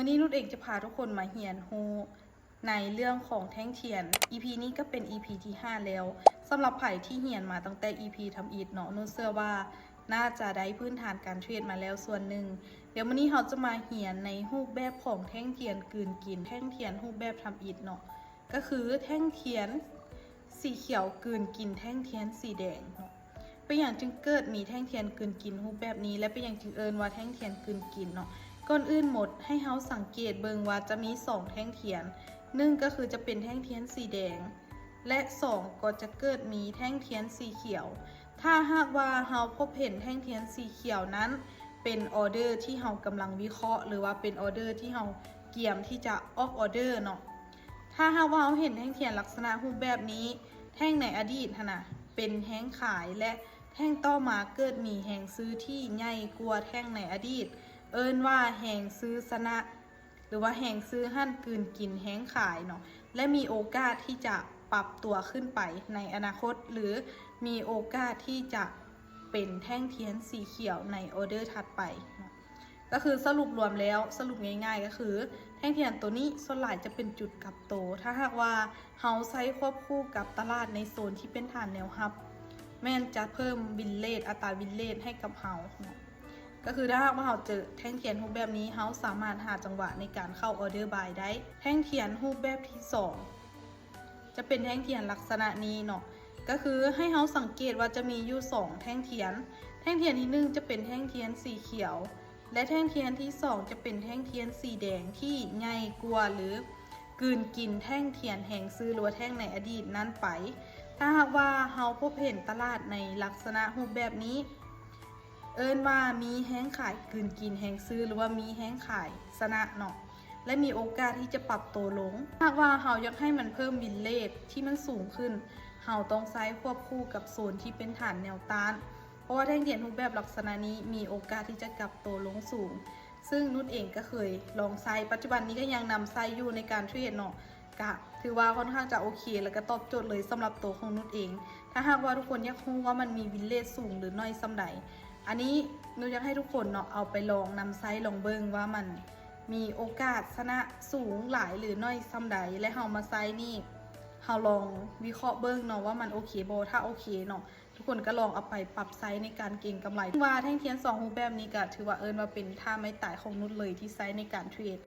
มื่อนี้นุชเองจะพาทุกคนมาเรียนรู้ในเรื่องของแท่งเทียน EP นี้ก็เป็น EP ที่ 5 แล้วสำหรับไผ่ที่เรียนมาตั้งแต่ EP ทำอีทเนาะนุชเชื่อว่าน่าจะได้พื้นฐานการเทรดมาแล้วส่วนหนึ่งเดี๋ยววันนี้เราจะมาเรียนในรูปแบบของแท่งเทียนกลืนกินแท่งเทียนรูปแบบทำอีทเนาะก็คือแท่งเทียนสีเขียวกลืนกินแท่งเทียนสีแดงเนาะเป็นอย่างจึงเกิดมีแท่งเทียนกลืนกินรูปแบบนี้และเป็นอย่างจึงเอิ้นว่าแท่งเทียนกลืนกินเนาะก่อนอื่นหมดให้เฮาสังเกตเบิ่งว่าจะมี2แท่งเทียน1ก็คือจะเป็นแท่งเทียนสีแดงและ2ก็จะเกิดมีแท่งเทียนสีเขียวถ้าหากว่าเฮาพบเห็นแท่งเทียนสีเขียวนั้นเป็นออเดอร์ที่เฮากำลังวิเคราะห์หรือว่าเป็นออเดอร์ที่เฮาเกี่ยมที่จะออกออเดอร์เนาะถ้าหากว่าเฮาเห็นแท่งเทียนลักษณะรูปแบบนี้แท่งในอดีตนะเป็นแท่งขายและแท่งต่อมาเกิดมีแห่งซื้อที่ใหญ่กว่าแท่งในอดีตเอิ้นว่าแห่งซื้อชนะหรือว่าแห่งซื้อหั่นกลืนกินแห่งขายเนาะและมีโอกาสที่จะปรับตัวขึ้นไปในอนาคตหรือมีโอกาสที่จะเป็นแท่งเทียนสีเขียวในออเดอร์ถัดไปเนาะก็คือสรุปรวมแล้วสรุปง่ายๆก็คือแท่งเทียนตัวนี้ส่วนใหญ่จะเป็นจุดกลับโตถ้าหากว่าเฮาใช้ควบคู่กับตลาดในโซนที่เป็นฐานแนวรับแม่นจะเพิ่มวินเลทอัตราวินเลทให้กับเฮาก็คือถ้าหากว่าเราเจอแท่งเทียนรูปแบบนี้เราสามารถหาจังหวะในการเข้าออเดอร์บายได้แท่งเทียนรูปแบบที่2จะเป็นแท่งเทียนลักษณะนี้เนาะก็คือให้เราสังเกตว่าจะมีอยู่2แท่งเทียนที่1จะเป็นแท่งเทียนสีเขียวและแท่งเทียนที่2จะเป็นแท่งเทียนสีแดงที่ใหญ่กว่าหรือกลืนกินแท่งเทียนแห่งซื้อหรือว่าแท่งในอดีตนั้นไปถ้าหากว่าเราพบเห็นตลาดในลักษณะรูปแบบนี้เอิ้นว่ามีแห้งขายกลืนกินแห้งซื้อหรือว่ามีแห้งขายชนะเนาะและมีโอกาสที่จะปรับตัวลงหากว่าเราอยากให้มันเพิ่มวินเลทที่มันสูงขึ้นเราต้องใช้ควบคู่กับโซนที่เป็นฐานแนวต้านเพราะว่าแท่งเทียนรูปแบบลักษณะนี้มีโอกาสที่จะกลับตัวลงสูงซึ่งนุชเองก็เคยลองใช้ปัจจุบันนี้ก็ยังนำใช้อยู่ในการเทรดเนาะก็ถือว่าค่อนข้างจะโอเคแล้วก็ตอบโจทย์เลยสำหรับตัวของนุชเองถ้าหากว่าทุกคนอยากรู้ว่ามันมีวินเลทสูงหรือน้อยส่ำใดอันนี้นุชอยากให้ทุกคนเนาะเอาไปลองนำไซส์ลองเบิ่งว่ามันมีโอกาสชนะสูงหลายหรือน้อยส่ำใดและเฮามาไซส์นี่เฮาลองวิเคราะห์เบิ่งเนาะว่ามันโอเคบ่ถ้าโอเคเนาะทุกคนก็ลองเอาไปปรับไซส์ในการเก็งกำไรว่าแท่งเทียน2รูปแบบนี้ก็ถือว่าเอิ้นว่าเป็นท่าไม้ตายของนุชเลยที่ไซส์ในการเทรด